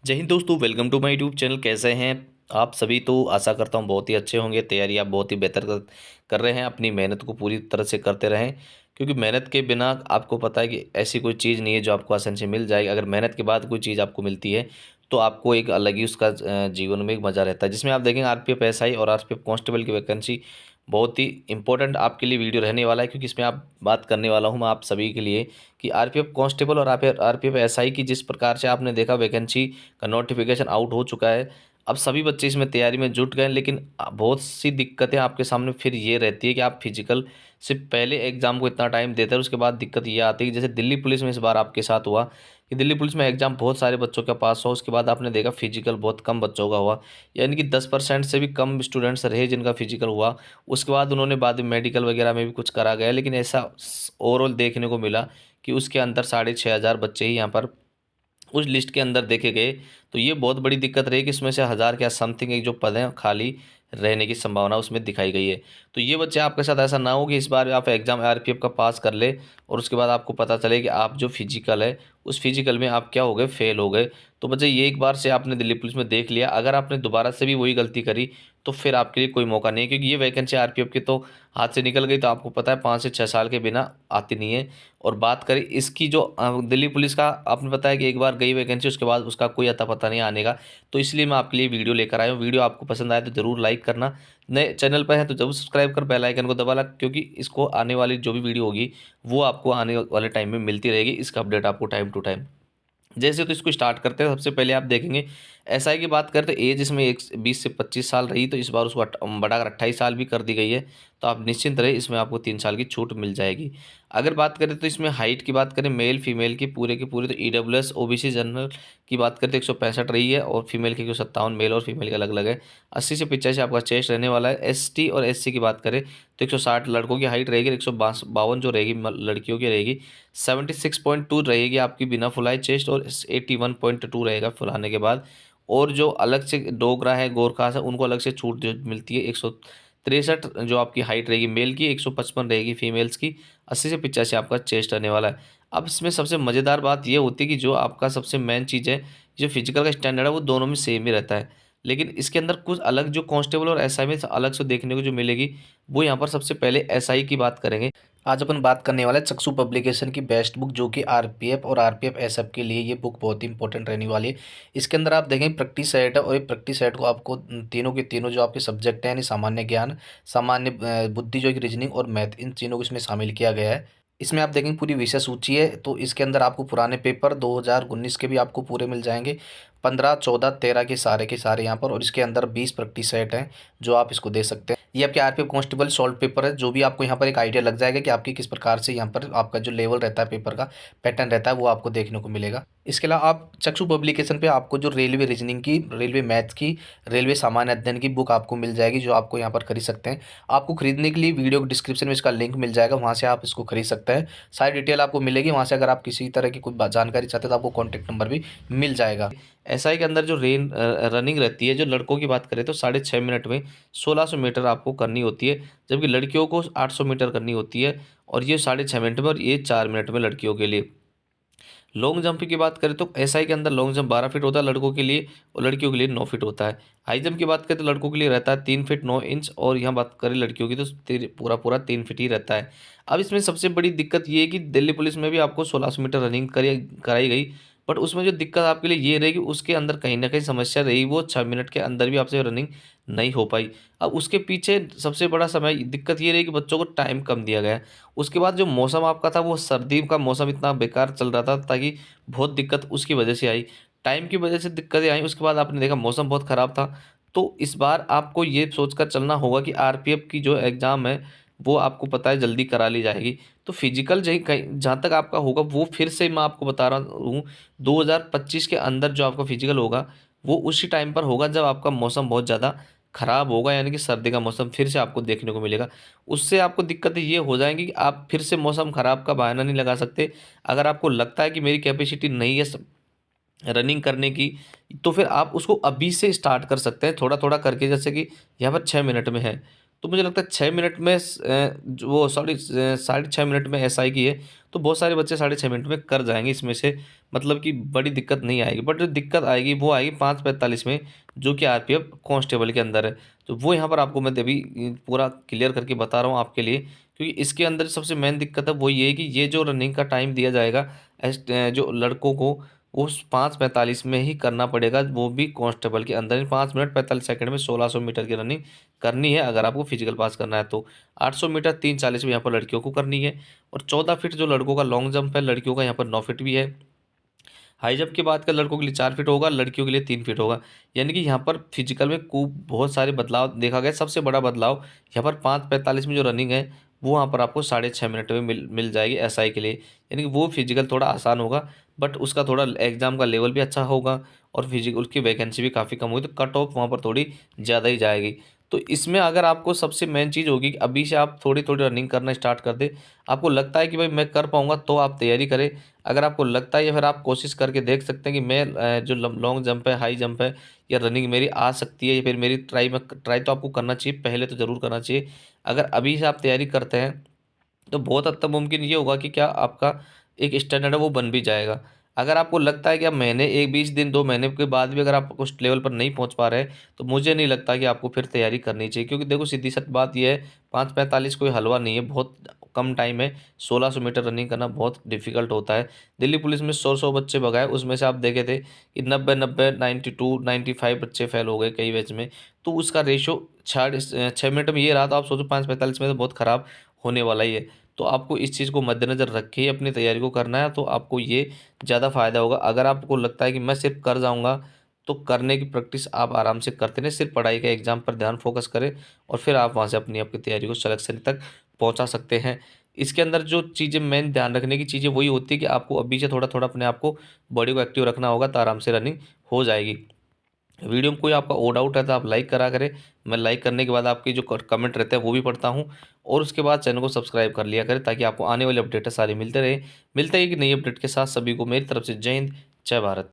जय हिंद दोस्तों, welcome to my YouTube channel. कैसे हैं आप सभी? तो आशा करता हूं बहुत ही अच्छे होंगे। तैयारी आप बहुत ही बेहतर कर रहे हैं। अपनी मेहनत को पूरी तरह से करते रहें, क्योंकि मेहनत के बिना आपको पता है कि ऐसी कोई चीज़ नहीं है जो आपको आसानी से मिल जाएगी। अगर मेहनत के बाद कोई चीज़ आपको मिलती है तो आपको एक अलग ही उसका जीवन में एक मज़ा रहता है। जिसमें आप देखेंगे आरपीएफ एसआई और आरपीएफ कांस्टेबल की वैकेंसी बहुत ही इंपॉर्टेंट आपके लिए वीडियो रहने वाला है, क्योंकि इसमें आप बात करने वाला हूँ मैं आप सभी के लिए कि आरपीएफ कांस्टेबल और आरपीएफ एसआई की जिस प्रकार से आपने देखा वैकेंसी का नोटिफिकेशन आउट हो चुका है। अब सभी बच्चे इसमें तैयारी में जुट गए, लेकिन बहुत सी दिक्कतें आपके सामने फिर ये रहती है कि आप फिजिकल से पहले एग्जाम को इतना टाइम देते हैं, उसके बाद दिक्कत ये आती है कि जैसे दिल्ली पुलिस में इस बार आपके साथ हुआ कि दिल्ली पुलिस में एग्जाम बहुत सारे बच्चों का पास हुआ, उसके बाद आपने देखा फिजिकल बहुत कम बच्चों का हुआ, यानी कि 10% से भी कम स्टूडेंट्स रहे जिनका फिजिकल हुआ। उसके बाद उन्होंने बाद में मेडिकल वगैरह में भी कुछ करा गया, लेकिन ऐसा ओवरऑल देखने को मिला कि उसके अंदर 6,500 बच्चे ही यहाँ पर उस लिस्ट के अंदर देखे गए। तो ये बहुत बड़ी दिक्कत रही कि इसमें से 1000 क्या समथिंग एक जो पद हैं खाली रहने की संभावना उसमें दिखाई गई है। तो ये बच्चे आपके साथ ऐसा ना हो कि इस बार आप एग्जाम आरपीएफ का पास कर ले और उसके बाद आपको पता चले कि आप जो फिजिकल है उस फिजिकल में आप क्या हो गए, फेल हो गए। तो बच्चे ये एक बार से आपने दिल्ली पुलिस में देख लिया, अगर आपने दोबारा से भी वही गलती करी तो फिर आपके लिए कोई मौका नहीं है, क्योंकि ये वैकेंसी आरपीएफ की तो हाथ से निकल गई, तो आपको पता है 5 से 6 साल के बिना आती नहीं है। और बात करें इसकी जो दिल्ली पुलिस का, आपने बताया कि एक बार गई वैकेंसी उसके बाद उसका कोई अता पता नहीं आने का। तो इसलिए मैं आपके लिए वीडियो लेकर आया हूँ। वीडियो आपको पसंद आए तो ज़रूर लाइक करना, नए चैनल पर है तो जरूर सब्सक्राइब कर बेल आइकन को दबाना, क्योंकि इसको आने वाली जो भी वीडियो होगी वो आपको आने वाले टाइम में मिलती रहेगी। इसका अपडेट आपको टाइम टू टाइम। जैसे तो इसको स्टार्ट करते हैं। सबसे पहले आप देखेंगे एसआई की बात करते हैं, एज इसमें 20 से 25 साल रही, तो इस बार उसको बढ़ाकर 28 साल भी कर दी गई है। तो आप निश्चिंत रहे, इसमें आपको 3 साल की छूट मिल जाएगी। अगर बात करें तो इसमें हाइट की बात करें मेल फीमेल की पूरे के पूरे, तो ईडब्ल्यूएस ओबीसी जनरल की बात करते हैं 165 रही है, और फीमेल की 157, मेल और फीमेल का अलग अलग है। 80 से 85 आपका चेस्ट रहने वाला है। एसटी और एससी की बात करें तो 160 लड़कों की हाइट रहेगी, 152 जो रहेगी लड़कियों की रहेगी। 76.2 रहेगी आपकी बिना फुलाए चेस्ट, और 81.2 रहेगा फुलाने के बाद। और जो अलग से डोगरा है गोरखास है उनको अलग से छूट जो मिलती है 163 जो आपकी हाइट रहेगी मेल की, 155 रहेगी फीमेल्स की। 80 से 85 आपका चेस्ट रहने वाला है। अब इसमें सबसे मज़ेदार बात यह होती है कि जो आपका सबसे मेन चीज़ है, जो फिजिकल का स्टैंडर्ड है वो दोनों में सेम ही रहता है, लेकिन इसके अंदर कुछ अलग जो कांस्टेबल और एसआई में अलग से देखने को जो मिलेगी, वो यहाँ पर सबसे पहले एसआई की बात करेंगे। आज अपन बात करने वाले हैं चक्षु पब्लिकेशन की बेस्ट बुक, जो कि आरपीएफ और आरपीएफ एसएफ के लिए ये बुक बहुत ही इंपॉर्टेंट रहने वाली है। इसके अंदर आप देखें प्रैक्टिस सेट है, और ये प्रैक्टिस सेट को आपको तीनों के तीनों जो आपके सब्जेक्ट हैं, यानी सामान्य ज्ञान, सामान्य बुद्धि जो कि रीजनिंग और मैथ, इन तीनों को इसमें शामिल किया गया है। इसमें आप देखेंगे पूरी विषय सूची है, तो इसके अंदर आपको पुराने पेपर 2019 के भी आपको पूरे मिल जाएंगे। 15, 14, 13 के सारे यहाँ पर, और इसके अंदर 20 प्रैक्टिस सेट हैं जो आप इसको दे सकते हैं। ये आपके आरपीएफ कांस्टेबल सॉल्व पेपर है, जो भी आपको यहाँ पर एक आइडिया लग जाएगा कि आपकी किस प्रकार से यहाँ पर आपका जो लेवल रहता है, पेपर का पैटर्न रहता है, वो आपको देखने को मिलेगा। इसके अलावा आप चक्षु पब्लिकेशन पे आपको जो रेलवे रीजनिंग की, रेलवे मैथ की, रेलवे सामान्य अध्ययन की बुक आपको मिल जाएगी, जो आपको यहाँ पर खरीद सकते हैं। आपको खरीदने के लिए वीडियो डिस्क्रिप्शन में इसका लिंक मिल जाएगा, वहाँ से आप इसको खरीद सकते हैं। सारी डिटेल आपको मिलेगी वहाँ से। अगर आप किसी तरह की कोई जानकारी चाहते हैं तो आपको कॉन्टैक्ट नंबर भी मिल जाएगा। एसआई के अंदर जो रनिंग रहती है, जो लड़कों की बात करें तो 6.5 मिनट में 1600 मीटर आपको करनी होती है, जबकि लड़कियों को 800 मीटर करनी होती है। और ये 6.5 मिनट में, और ये 4 मिनट में लड़कियों के लिए। लॉन्ग जंप की बात करें तो एसआई के अंदर लॉन्ग जंप 12 फीट होता है लड़कों के लिए, और लड़कियों के लिए 9 फीट होता है। हाई जंप की बात करें तो लड़कों के लिए रहता है 3 फीट 9 इंच, और यहाँ बात करें लड़कियों की तो पूरा पूरा 3 फीट ही रहता है। अब इसमें सबसे बड़ी दिक्कत ये है कि दिल्ली पुलिस में भी आपको 1600 मीटर रनिंग कराई गई, बट उसमें जो दिक्कत आपके लिए ये रहेगी, उसके अंदर कहीं ना कहीं समस्या रही, वो 6 मिनट के अंदर भी आपसे रनिंग नहीं हो पाई। अब उसके पीछे सबसे बड़ा समय दिक्कत ये रही कि बच्चों को टाइम कम दिया गया। उसके बाद जो मौसम आपका था वो सर्दी का मौसम इतना बेकार चल रहा था, ताकि बहुत दिक्कत उसकी वजह से आई, टाइम की वजह से दिक्कतें आई। उसके बाद आपने देखा मौसम बहुत ख़राब था। तो इस बार आपको ये सोचकर चलना होगा कि आरपीएफ की जो एग्ज़ाम है वो आपको पता है जल्दी करा ली जाएगी। तो फिजिकल जहाँ तक आपका होगा, वो फिर से मैं आपको बता रहा हूँ 2025 के अंदर जो आपका फिजिकल होगा वो उसी टाइम पर होगा जब आपका मौसम बहुत ज़्यादा ख़राब होगा, यानी कि सर्दी का मौसम फिर से आपको देखने को मिलेगा। उससे आपको दिक्कतें ये हो जाएंगी कि आप फिर से मौसम ख़राब का बहाना नहीं लगा सकते। अगर आपको लगता है कि मेरी कैपेसिटी नहीं है रनिंग करने की, तो फिर आप उसको अभी से स्टार्ट कर सकते हैं थोड़ा थोड़ा करके, जैसे कि यहाँ पर 6 मिनट में है तो मुझे लगता है 6 मिनट में जो वो साढ़े 6 मिनट में एसआई की है, तो बहुत सारे बच्चे साढ़े 6 मिनट में कर जाएँगे इसमें से, मतलब कि बड़ी दिक्कत नहीं आएगी। बट जो दिक्कत आएगी वो आएगी 5:45 में, जो कि आरपीएफ कांस्टेबल के अंदर है। तो वो यहाँ पर आपको मैं अभी पूरा क्लियर करके बता रहा हूँ आपके लिए, क्योंकि इसके अंदर सबसे मेन दिक्कत है वो ये है कि ये जो रनिंग का टाइम दिया जाएगा जो लड़कों को, उस 5:45 में ही करना पड़ेगा, वो भी कांस्टेबल के अंदर ही। 5 मिनट 45 सेकंड में 1600 मीटर की रनिंग करनी है अगर आपको फिजिकल पास करना है तो। 800 मीटर 3:40 में यहाँ पर लड़कियों को करनी है। और 14 फीट जो लड़कों का लॉन्ग जंप है, लड़कियों का यहाँ पर 9 फीट भी है। हाई जंप की बात करें, लड़कों के लिए 4 फीट होगा, लड़कियों के लिए 3 फीट होगा। यानी कि यहाँ पर फिजिकल में खूब बहुत सारे बदलाव देखा गया। सबसे बड़ा बदलाव यहाँ पर 5:45 में जो रनिंग है, वो वहाँ पर आपको 6.5 मिनट में मिल जाएगी एसआई के लिए। यानी कि वो फिजिकल थोड़ा आसान होगा, बट उसका थोड़ा एग्जाम का लेवल भी अच्छा होगा, और फिजिकल उसकी वैकेंसी भी काफ़ी कम होगी, तो कट ऑफ वहाँ पर थोड़ी ज़्यादा ही जाएगी। तो इसमें अगर आपको सबसे मेन चीज़ होगी कि अभी से आप थोड़ी थोड़ी रनिंग करना स्टार्ट कर दें। आपको लगता है कि भाई मैं कर पाऊंगा, तो आप तैयारी करें। अगर आपको लगता है, या फिर आप कोशिश करके देख सकते हैं कि मैं जो लॉन्ग जंप है, हाई जंप है, या रनिंग मेरी आ सकती है, या फिर मेरी ट्राई तो आपको करना चाहिए, पहले तो ज़रूर करना चाहिए। अगर अभी से आप तैयारी करते हैं, तो बहुत हद तक मुमकिन ये होगा कि क्या आपका एक स्टैंडर्ड है वो बन भी जाएगा। अगर आपको लगता है कि आप महीने, एक 20 दिन 2 महीने के बाद भी अगर आप उस लेवल पर नहीं पहुंच पा रहे हैं, तो मुझे नहीं लगता कि आपको फिर तैयारी करनी चाहिए। क्योंकि देखो सीधी सी बात ये है, 5:45 कोई हलवा नहीं है, बहुत कम टाइम है। 1600 मीटर रनिंग करना बहुत डिफिकल्ट होता है। दिल्ली पुलिस में 100 बच्चे भगाए, उसमें से आप देखे थे कि 90 92 95 बच्चे फेल हो गए कई बैच में। तो उसका रेशो 6 मिनट में ये रहा, तो आप सोचो 5:45 में तो बहुत ख़राब होने वाला ही है। तो आपको इस चीज़ को मद्देनज़र रख के ही अपनी तैयारी को करना है, तो आपको ये ज़्यादा फ़ायदा होगा। अगर आपको लगता है कि मैं सिर्फ कर जाऊँगा, तो करने की प्रैक्टिस आप आराम से करते रहें, सिर्फ पढ़ाई का एग्ज़ाम पर ध्यान फोकस करें, और फिर आप वहाँ से अपनी आपकी तैयारी को सिलेक्शन तक पहुँचा सकते हैं। इसके अंदर जो चीज़ें मेन ध्यान रखने की चीज़ें वही होती है कि आपको अभी से थोड़ा-थोड़ा अपने आप को, बॉडी को एक्टिव रखना होगा, तो आराम से रनिंग हो जाएगी। वीडियो में कोई आपका ओ डाउट है तो आप लाइक करा करें। मैं लाइक करने के बाद आपकी जो कमेंट रहते हैं वो भी पढ़ता हूँ, और उसके बाद चैनल को सब्सक्राइब कर लिया करें, ताकि आपको आने वाली अपडेट सारी मिलते रहे। मिलते हैं कि नई अपडेट के साथ। सभी को मेरी तरफ से जय हिंद, जय भारत।